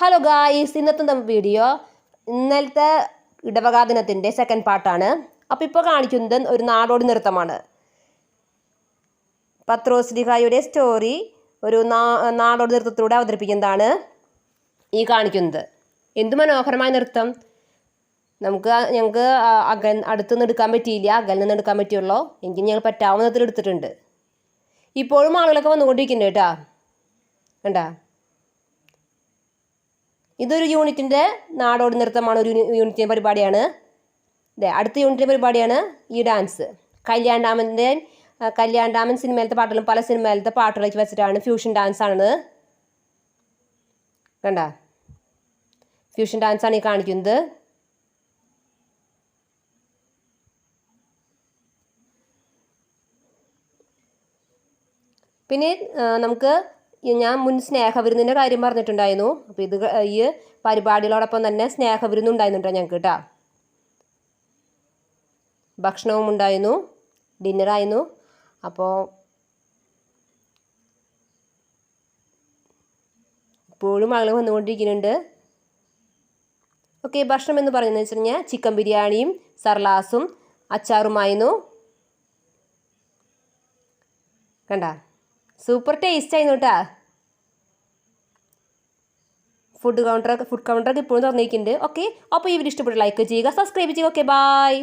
Hello guys, ഇന്നത്തെ video ഇന്നലത്തെ ഇടവക ദിനത്തിൻ്റെ സെക്കൻഡ് പാർട്ടാണ്. അപ്പോൾ ഇപ്പോൾ കാണിക്കുന്നത് ഒരു നാടോടി നൃത്തമാണ്. പത്രോസ്ലിഹായുടെ സ്റ്റോറി ഒരു നാടോടി നൃത്തത്തിലൂടെ അവതരിപ്പിക്കുന്നതാണ് ഈ കാണിക്കുന്നത്. എന്ത് മനോഹരമായ നൃത്തം! ഞങ്ങൾക്ക് അടുത്തുനിന്ന് എടുക്കാൻ പറ്റിയില്ല, അകലിൽ നിന്ന് എടുക്കാൻ പറ്റുള്ളൂ. എങ്കിൽ ഞങ്ങൾ പറ്റാവുന്ന വിധത്തിൽ എടുത്തിട്ടുണ്ട്. ഇപ്പോഴും ആളുകളൊക്കെ വന്നുകൊണ്ടിരിക്കുന്നുണ്ട് കേട്ടോ. കണ്ടാ, ഇതൊരു യൂണിറ്റിൻ്റെ നാടോടി നൃത്തമാണ്, ഒരു യൂണിറ്റിൻ്റെ പരിപാടിയാണ്. അടുത്ത യൂണിറ്റിൻ്റെ പരിപാടിയാണ് ഈ ഡാൻസ്. കല്യാൺ ഡാമൻ സിനിമയിലത്തെ പാട്ടുകളും പല സിനിമയിലത്തെ പാട്ടുകളൊക്കെ വെച്ചിട്ടാണ് ഫ്യൂഷൻ ഡാൻസ് ആണ്. കണ്ട, ഫ്യൂഷൻ ഡാൻസാണ് ഈ കാണിക്കുന്നത്. പിന്നെ ഞാൻ മുൻ സ്നേഹവിരുന്നിൻ്റെ കാര്യം പറഞ്ഞിട്ടുണ്ടായിരുന്നു. അപ്പോൾ ഈ പരിപാടികളോടൊപ്പം തന്നെ സ്നേഹവിരുന്നുണ്ടായിരുന്നുണ്ടോ ഞങ്ങൾക്ക് കേട്ടോ. ഭക്ഷണവും ഉണ്ടായിരുന്നു, ഡിന്നറായിരുന്നു. അപ്പോൾ ഇപ്പോഴും ആളുകൾ വന്നുകൊണ്ടിരിക്കുന്നുണ്ട്. ഓക്കെ, ഭക്ഷണം എന്ന് പറയുന്നത് വെച്ച് കഴിഞ്ഞാൽ ചിക്കൻ ബിരിയാണിയും സർലാസും അച്ചാറുമായിരുന്നു. കണ്ട, സൂപ്പർ ടേസ്റ്റ് ആയിരുന്നു കേട്ടാ. ഫുഡ് കൗണ്ടറൊക്കെ ഇപ്പോഴും തുറന്നിരിക്കുന്നുണ്ട്. ഓക്കെ, അപ്പോൾ ഈ വീഡിയോ ഇഷ്ടപ്പെട്ട ലൈക്ക് ചെയ്യുക, സബ്സ്ക്രൈബ് ചെയ്യുക. Okay, by.